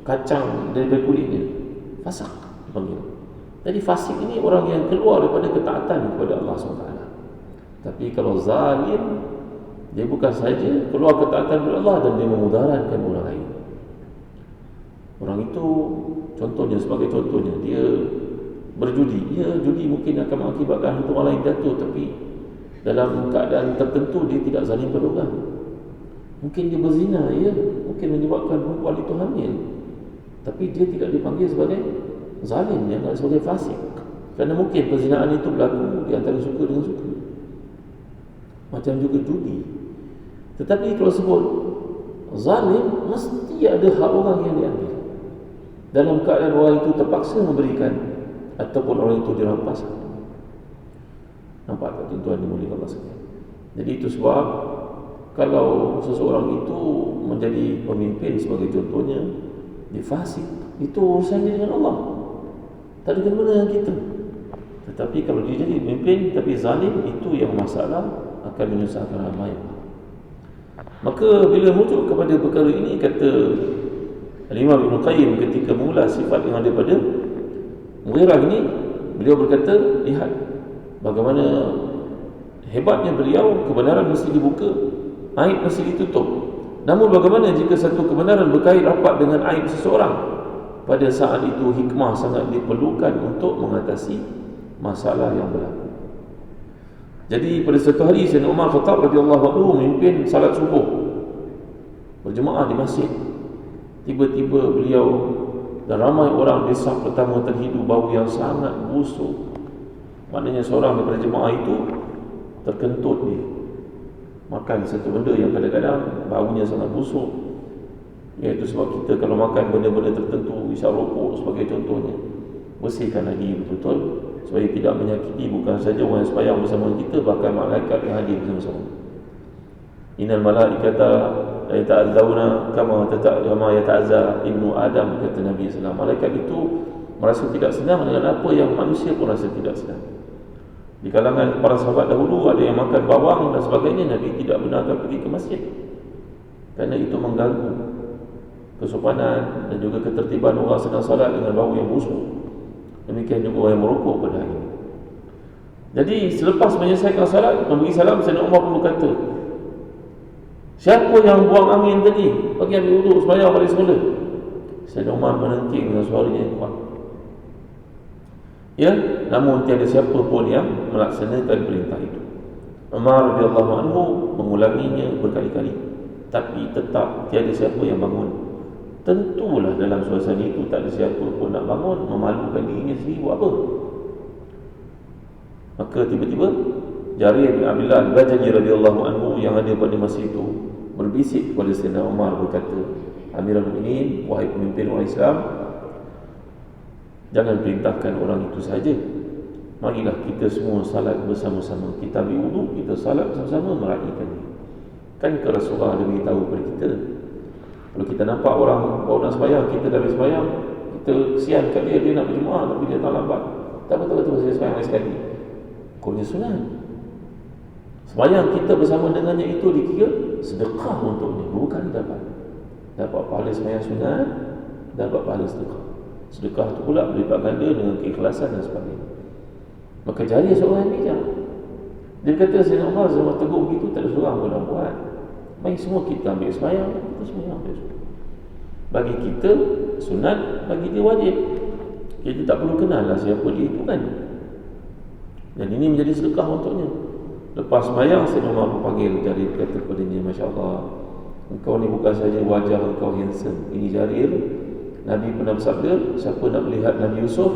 kacang daripada kulitnya, fasak dipanggil. Jadi fasik ini orang yang keluar daripada ketaatan kepada Allah SWT. Tapi kalau zalim, dia bukan saja keluar ketaatan kepada Allah, dan dia memudaratkan orang lain. Orang itu contohnya, sebagai contohnya, dia berjudi. Ya, judi mungkin akan mengakibatkan harta orang lain jatuh, tapi dalam keadaan tertentu dia tidak zalim pada orang. Mungkin dia berzina, ya, mungkin menyebabkan perempuan itu hamil, tapi dia tidak dipanggil sebagai zalim, dia tidak sebagai fasik. Kerana mungkin perzinaan itu berlaku di antara suka dengan suka. Macam juga judi. Tetapi kalau sebut zalim, mesti ada hak orang yang diambil dalam keadaan orang itu terpaksa memberikan ataupun orang itu dirampas. Nampak tak tuan-tuan dimuliakan Allah sekalian? Jadi itu sebab kalau seseorang itu menjadi pemimpin sebagai contohnya, dia fasik, itu urusannya dengan Allah, tak ada kena-mena dengan kita. Tetapi kalau dia jadi pemimpin tapi zalim, itu yang masalah, akan menyusahkan ramai. Maka bila muncul kepada perkara ini, kata Imam Ibn Qayyim ketika mula sifat yang ada pada Mughirah ini, beliau berkata, lihat bagaimana hebatnya beliau. Kebenaran mesti dibuka, aib mesti ditutup. Namun bagaimana jika satu kebenaran berkait rapat dengan aib seseorang? Pada saat itu hikmah sangat diperlukan untuk mengatasi masalah yang berlaku. Jadi pada satu hari Sayyidina Umar Khattab radhiyallahu anhu memimpin salat subuh berjemaah di masjid. Tiba-tiba beliau dan ramai orang di saf pertama terhidu bau yang sangat busuk. Maknanya seorang daripada jemaah itu terkentut dia makan satu benda yang kadang-kadang baunya sangat busuk. Iaitu sebab kita kalau makan benda-benda tertentu, isap rokok sebagai contohnya, bersihkan lagi betul-betul supaya tidak menyakiti bukan saja orang yang sembahyang bersama kita, bahkan malaikat yang hadir bersama-sama. Innal malaikata la yata'adzawna kama yata'azza ibnu Adam, kata Nabi SAW. Malaikat itu merasa tidak senang dengan apa yang manusia pun rasa tidak senang. Di kalangan para sahabat dahulu ada yang makan bawang dan sebagainya. Nabi tidak benarkan pergi ke masjid kerana itu mengganggu kesopanan dan juga ketertiban orang sedang salat dengan bau yang busuk. Demikian juga orang yang merokok pada hari ini. Jadi selepas menyelesaikan salat, memberi salam, Sayyidina Umar pun berkata, siapa yang buang angin tadi? Bagi ambil wuduk, sembahyang balik semula. Sayyidina Umar menenting dengan suaranya yang kuat. Ya, namun tiada siapa pun yang melaksanakan perintah itu. Umar radhiyallahu anhu mengulanginya berkali-kali, tapi tetap tiada siapa yang bangun. Tentulah dalam suasana itu tak ada siapa pun nak bangun, memalukan dirinya sendiri buat apa? Maka tiba-tiba Jarir bin Abdullah Al-Bajali radhiyallahu anhu yang ada pada masa itu berbisik kepada Sayyidina Umar berkata, Amirul Mukminin, wahai pemimpin orang Islam, jangan perintahkan orang itu saja. Marilah kita semua salat bersama-sama. Kita ambil wuduk, kita salat bersama-sama, meraihkannya. Kan Rasulullah ada beritahu kepada kita, kalau kita nampak orang baru nak sembahyang, kita dah habis sembahyang, kita kesian kat dia, dia nak berjemaah tapi dia tak lambat, tak betul-betul saya sembahyang lagi sekali. Hukumnya sunat. Sembahyang kita bersama dengannya itu dikira sedekah untuknya. Dua kali dapat pahala sembahyang sunat, dapat pahala sedekah. Sedekah itu pula berlipat ganda dengan keikhlasan dan sebagainya. Maka jari seorang yang bijak. Dia kata, Sayyidina Umar zaman tegur begitu, tak ada seorang pun nak buat. Mari semua kita ambil sembahyang, kita sembahyang ambil sembahyang. Bagi kita sunat, bagi dia wajib. Kita tak perlu kenal lah siapa dia itu kan. Dan ini menjadi sedekah untuknya. Lepas sembahyang, Sayyidina Umar panggil Jarir, kata kepadanya, Masya Allah, engkau ni bukan saja wajah engkau handsome. Ini Jarir, Nabi pernah bersabda, siapa nak melihat Nabi Yusuf,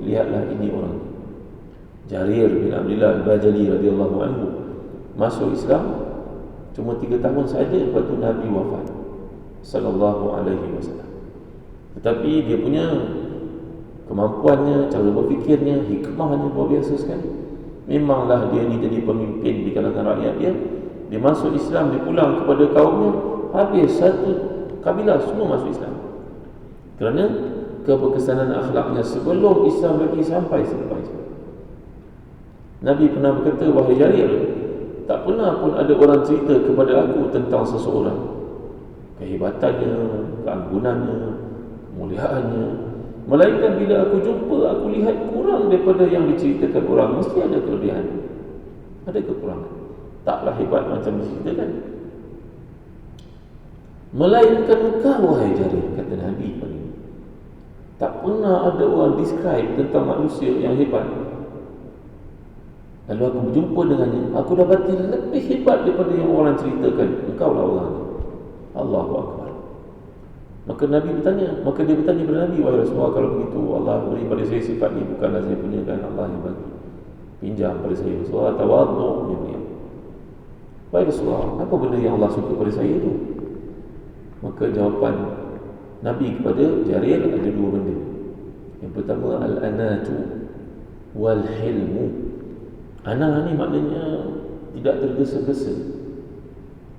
lihatlah ini orang. Jarir bin Abdullah Al-Bajali radhiyallahu anhu masuk Islam cuma 3 tahun saja, lepas tu Nabi wafat sallallahu alaihi wasallam. Tetapi dia punya kemampuannya, cara berfikirnya, hikmahnya luar biasa sekali. Memanglah dia ni jadi pemimpin di kalangan rakyat dia. Dia masuk Islam, dia pulang kepada kaumnya, habis satu kabilah semua masuk Islam. Kerana keberkesanan akhlaknya sebelum Islam lagi sampai selepas Islam. Nabi pernah berkata, wahai Jarir, tak pernah pun ada orang cerita kepada aku tentang seseorang, kehebatannya, keanggunannya, kemuliaannya, melainkan bila aku jumpa, aku lihat kurang daripada yang diceritakan orang. Mesti ada kelebihan, ada kekurangan, taklah hebat macam diceritakan. Melainkan engkau, wahai Jarir, kata Nabi kepada ini. Tak pernah ada orang describe tentang manusia yang hebat. Lalu aku berjumpa dengannya, aku dapati lebih hebat daripada yang orang ceritakan. Engkaulah orang ni. Allahu Akbar. Maka dia bertanya kepada Nabi, wahai Rasulullah, kalau begitu Allah beri pada saya sifat ni, bukanlah saya punya, kan Allah yang bagi. Pinjam pada saya. Rasulullah tawadhu, dia punya. Wahai Rasulullah, apa benda yang Allah suka pada saya tu? Maka jawapan Nabi kepada Jarir ada dua benda. Yang pertama, al-anatu wal-hilmu. Ana ni maknanya tidak tergesa-gesa.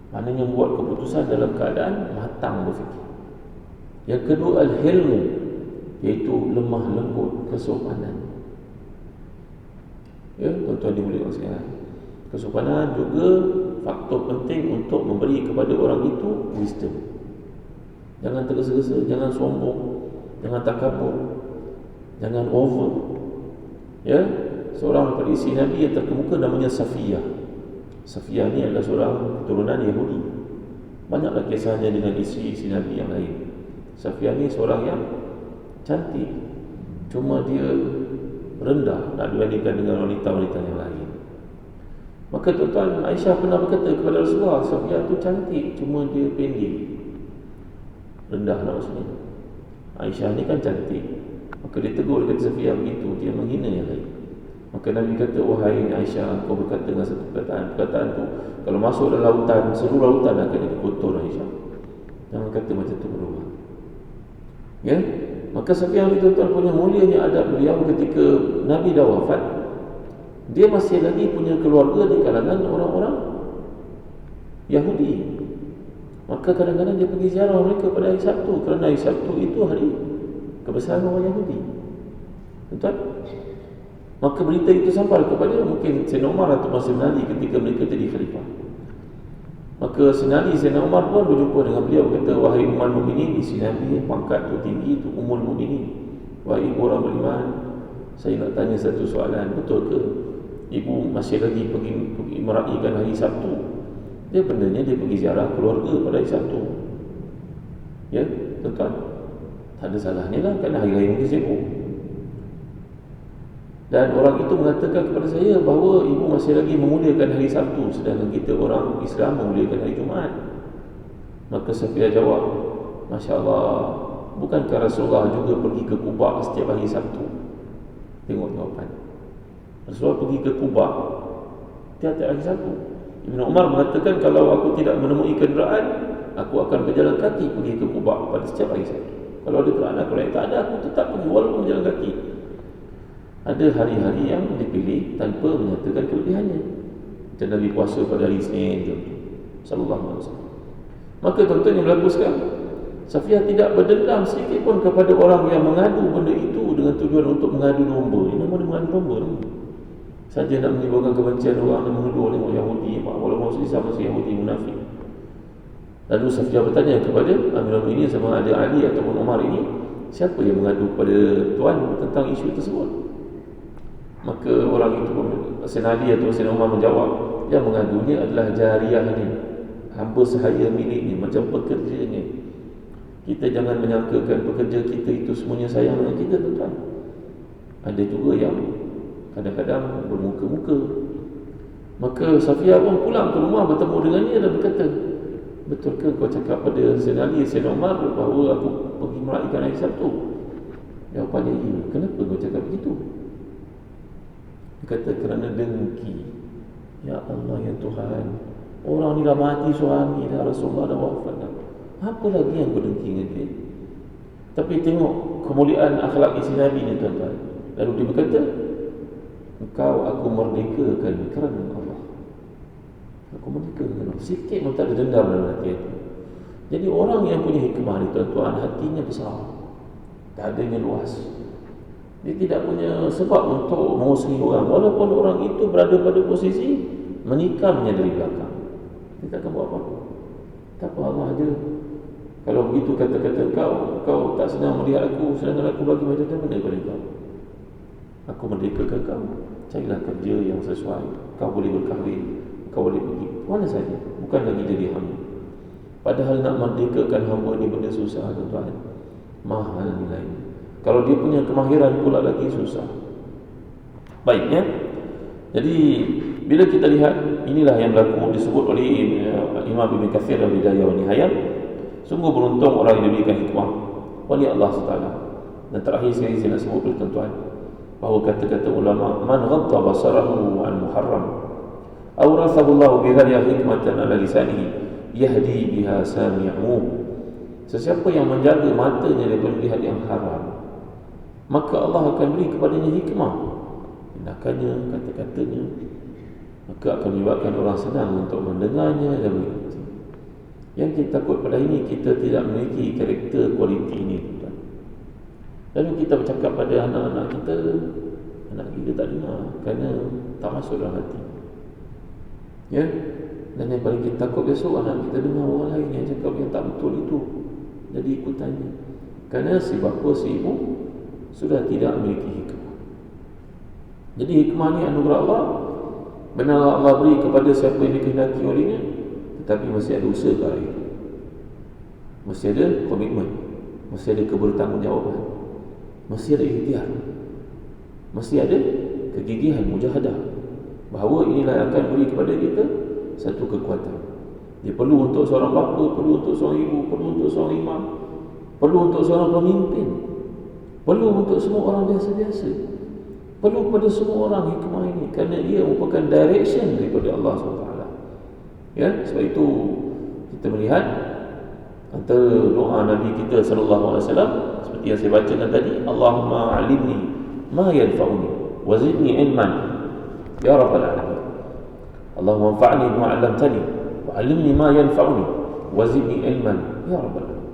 Maknanya buat keputusan dalam keadaan matang berfikir. Yang kedua, al-hilmu, iaitu lemah lembut, kesopanan. Ya, tuan-tuan dimuliakan sekalian. Kesopanan juga faktor penting untuk memberi kepada orang itu wisdom. Jangan tergesa-gesa, jangan sombong, jangan takabur, jangan over. Ya, seorang daripada isteri Nabi yang terkemuka namanya Safiyah. Safiyah ni adalah seorang keturunan Yahudi. Banyaklah kisahnya dengan isteri-isteri Nabi yang lain. Safiyah ni seorang yang cantik, cuma dia rendah nak dibandingkan dengan wanita-wanita yang lain. Maka tuan-tuan, Aisyah pernah berkata kepada Rasulullah, Safiyah tu cantik, cuma dia pendek, rendah lah maksudnya. Aisyah ni kan cantik. Maka dia tegur, dia kata Safiyah begitu, dia menghina yang lain. Maka Nabi kata, wahai Aisyah, kau berkata dengan satu perkataan tu kalau masuk dalam lautan, seluruh lautan akan jadi kotor. Aisyah, jangan kata macam tu berubah. Ya, maka Safiyah ni tuan-tuan punya mulianya adab beliau ketika Nabi dah wafat, dia masih lagi punya keluarga di kalangan orang-orang Yahudi. Maka kadang-kadang dia pergi ziarah mereka pada hari Sabtu, kerana hari Sabtu itu hari kebesaran orang Yahudi. Tuan-tuan, maka berita itu sampai kepada mungkin Sayyidina Umar atau Sayyidina Ali ketika mereka jadi khalifah. Maka Sayyidina Umar pun berjumpa dengan beliau, kata, wahai Ummul Mukminin, isi Nabi pangkat tu tinggi tu, Ummul Mukminin, wahai ibu orang beriman, saya nak tanya satu soalan, betul ke ibu masih lagi pergi meraihkan hari Sabtu? Dia benarnya dia pergi ziarah keluarga pada hari Sabtu. Ya, tuan-tuan, tak ada salahnya lah, kerana hari lain mungkin sibuk. Dan orang itu mengatakan kepada saya bahawa ibu masih lagi memuliakan hari Sabtu, sedangkan kita orang Islam memuliakan hari Jumaat. Maka Safiyah jawab, Masya Allah, bukankah Rasulullah juga pergi ke Quba setiap hari Sabtu? Tengok jawapan. Rasulullah pergi ke Quba tiap-tiap hari Sabtu. Ibn Umar mengatakan, kalau aku tidak menemui kenderaan, aku akan berjalan kaki pergi ke Quba pada setiap hari Sabtu. Kalau ada kenderaan aku lain, tak ada, aku tetap pergi walaupun berjalan kaki. Ada hari-hari yang dipilih tanpa menyatakan kelebihannya. Dan Nabi puasa pada hari Isnin sallallahu alaihi wasallam. Maka tuan-tuan yang berlaku sekarang, Safiyah tidak berdendam sedikit pun kepada orang yang mengadu benda itu dengan tujuan untuk mengadu domba. Ini nama dia mengadu domba ni. Saja nak menimbulkan kebencian orang yang menuduh orang Yahudi, walaupun maksud Islam masih Yahudi munafik. Lalu Safiyah bertanya kepada Amirul Mukminin sama ada Ali ataupun Umar ini, siapa yang mengadu kepada Tuan tentang isu tersebut? Maka orang itu, Sayyidina Ali atau Sayyidina Umar menjawab, yang mengadunya adalah jariyah ni, hamba sahaya milik ni, macam pekerjanya. Kita jangan menyangkakan pekerja kita itu semuanya sayang dengan kita, tuan-tuan. Ada juga yang kadang-kadang bermuka-muka. Maka Safiyah pun pulang ke rumah bertemu dengannya dan berkata, betulkah kau cakap pada Sayyidina Ali, Sayyidina Umar bahawa aku pergi meraihkan hari Sabtu? Jawapannya, iya. Kenapa kau cakap begitu? Dia kata, kerana dengki. Ya Allah, ya Tuhan, orang ni dah mati suami dah, Rasulullah dah wafat dah, apa lagi yang kau dengki dengan dia? Tapi tengok kemuliaan akhlak isi Nabi ni, tuan-tuan. Lalu dia berkata, engkau aku merdekakan kerana Allah. Aku merdekakan Allah. Sikit pun tak ada dendam dalam hati itu. Jadi orang yang punya hikmah ni, tuan-tuan, hatinya besar, dadanya luas. Dia tidak punya sebab untuk mengusir orang, walaupun orang itu berada pada posisi menikamnya dari belakang. Dia takkan buat apa-apa. Tak apa, Allah ada. Kalau begitu kata-kata kau tak senang melihat aku, sedangkan aku bagi macam mana kepada kau? Aku merdekakan kau. Carilah kerja yang sesuai. Kau boleh berkahwin, kau boleh pergi mana saja, bukan lagi jadi hamba. Padahal nak merdekakan hamba ni benda susah, tuan-tuan. Mahal nilainya. Kalau dia punya kemahiran pula lagi susah. Baik ya. Jadi bila kita lihat inilah yang berlaku disebut oleh Imam Ibn Katsir dalam Bidayah wa Nihayah. Sungguh beruntung orang yang diberikan hikmah oleh Allah SWT. Dan terakhir sekali saya nak sebut kepada tuan-tuan bahawa kata-kata ulama, man ghadda basarahu an muharram awrathahu Allah bidhalika hikmatan ala lisanihi yahdi biha sami'u. Sesiapa yang menjaga matanya daripada melihat yang haram, maka Allah akan beri kepadanya hikmah, tindakannya, kata-katanya, maka akan menyebabkan orang senang untuk mendengarnya dan mengikuti. Yang kita takut pada ini, kita tidak memiliki karakter kualiti ini. Lalu kita bercakap pada anak-anak kita, anak kita tak dengar kerana tak masuk dalam hati. Ya. Dan yang paling kita takut besok anak kita dengar orang lain yang cakap yang tak betul itu, jadi ikutannya. Kerana si bapa, si ibu sudah tidak memiliki hikmah. Jadi hikmah ni anugerah Allah, benar Allah beri kepada siapa yang dikehendaki olehnya, tetapi masih ada usaha ke arah itu. Mesti ada komitmen, mesti ada kebertanggungjawaban, mesti ada ikhtiar, mesti ada kegigihan, mujahadah, bahawa inilah yang akan beri kepada kita satu kekuatan. Dia perlu untuk seorang bapa, perlu untuk seorang ibu, perlu untuk seorang imam, perlu untuk seorang pemimpin, perlu untuk semua orang biasa-biasa, perlu kepada semua orang hikmah ini, kerana ia merupakan direction daripada Allah SWT. Ya, sebab itu kita melihat antara doa Nabi kita sallallahu alaihi wasallam seperti yang saya bacakan tadi, Allahumma alimni ma yanfa'uni wa zidni ilman ya rabbal alamin. Allahumma anfa'ni bima 'allamtani wa 'allimni ma yanfa'uni wa zidni ilman ya rabbal alamin.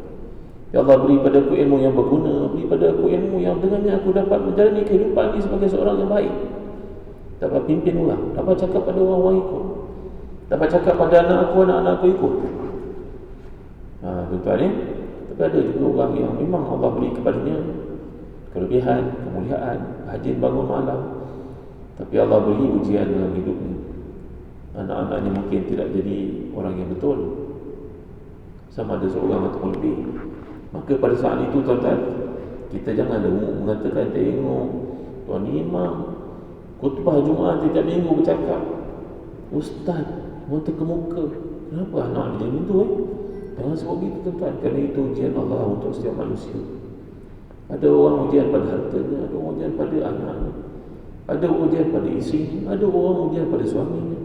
Ya Allah, beri padaku ilmu yang berguna, beri padaku ilmu yang dengannya aku dapat menjalani kehidupan ini sebagai seorang yang baik, dapat pimpin orang, dapat cakap pada orang-orang ikut, dapat cakap pada anak aku, anak-anak aku ikut. Tuan-tuan ni, tapi ada juga orang yang memang Allah beri kepadanya kelebihan, kemuliaan, rajin bangun malam, tapi Allah beri ujian dalam hidupnya. Anak-anaknya mungkin tidak jadi orang yang betul, sama ada seorang atau lebih. Maka pada saat itu tuan-tuan, kita jangan mengatakan, tengok Tuan Imam khutbah Jumaat tiap minggu bercakap, Ustaz mata ke muka, kenapa anak dia macam tu Jangan sebut begitu tuan-tuan, kerana itu ujian Allah untuk setiap manusia. Ada orang ujian pada hartanya, ada orang ujian pada anaknya, ada ujian pada isinya, ada orang ujian pada suaminya,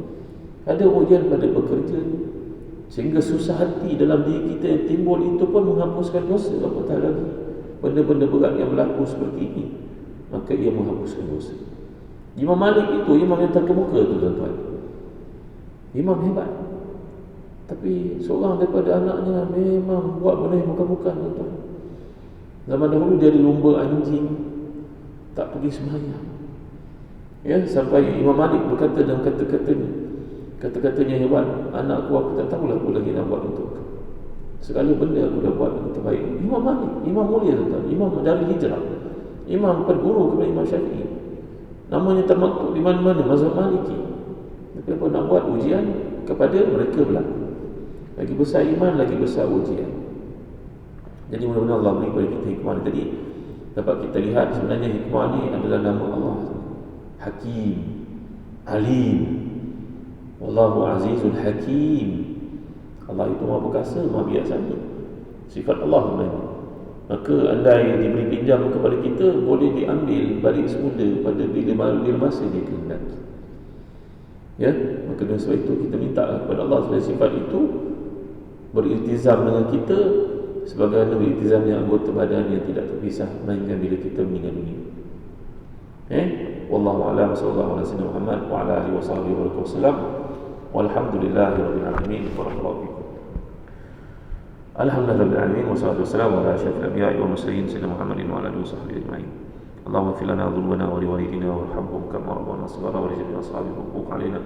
ada ujian pada pekerjanya, sehingga susah hati dalam diri kita yang timbul itu pun menghapuskan dosa. Apatah lagi benda-benda berat yang berlaku seperti ini, maka ia menghapuskan dosa. Imam Malik itu imam yang terkemuka tu tuan-tuan, imam hebat, tapi seorang daripada anaknya memang buat benda yang bukan-bukan tuan-tuan. Zaman dahulu dia ada lumba anjing, tak pergi sembahyang. Ya, sampai Imam Malik berkata dalam kata-katanya hebat, anakku aku tak tahulah apa lagi nak buat untuk kau. Segala benda aku dah buat yang terbaik. Imam Malik, imam mulia tuan-tuan, imam dari hijrah, imam perguru kepada Imam Syafi'i, namanya termaktub di mana-mana mazhab Maliki. Tapi apa nak buat, ujian kepada mereka berlaku. Lagi besar iman, lagi besar ujian. Jadi mudah-mudahan Allah beri kepada kita hikmah ni. Tadi dapat kita lihat sebenarnya hikmah ni adalah nama Allah, Hakim, Alim, Wallahu Azizul Hakim. Allah itu Maha Perkasa, Maha Bijaksana, sifat Allah sebenarnya. Maka andai diberi pinjam kepada kita, boleh diambil balik semula pada bila masa dia kehendaki. Ya, maka dengan sebab itu kita minta kepada Allah supaya sifat itu beriltizam dengan kita sebagaimana beriltizamnya anggota badan yang tidak terpisah melainkan bila kita meninggal dunia. Wallahu a'lam, sallallahu alaihi wasallam Muhammad wa ala alihi wasallam. Walhamdulillahirabbil alamin. Barakallahu fikum. Alhamdulillahirabbil alamin wassalatu wassalamu ala asyrafil anbiya'i wal mursalin sayyidina Muhammadin wa ala alihi washabbihi ajma'in. Allahumma ighfir lana dhunubana wa liwalidina warhamhum kama rabbana shighara wa lijami'i ashabil huquq alaina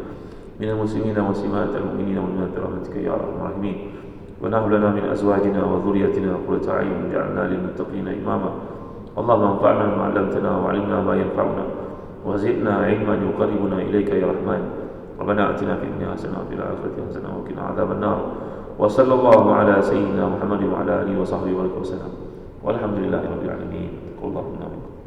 minal muslimina wa muslimatil mu'minina wal mu'minat rahmatika ya arhamar rahimin. ونهب لنا من أزواجنا وذريتنا قرة أعين واجعلنا للمتقين إماما. اللهم انفعنا بما علمتنا وعلمنا ما ينفعنا وزدنا علما يقربنا إليك يا رحمن. ربنا آتنا في الدنيا حسنة وفي الآخرة حسنة وقنا عذاب النار. وصلى الله على سيدنا محمد وعلى آله وصحبه وسلم. Walhamdulillahirabbil alamin. Qul Allahu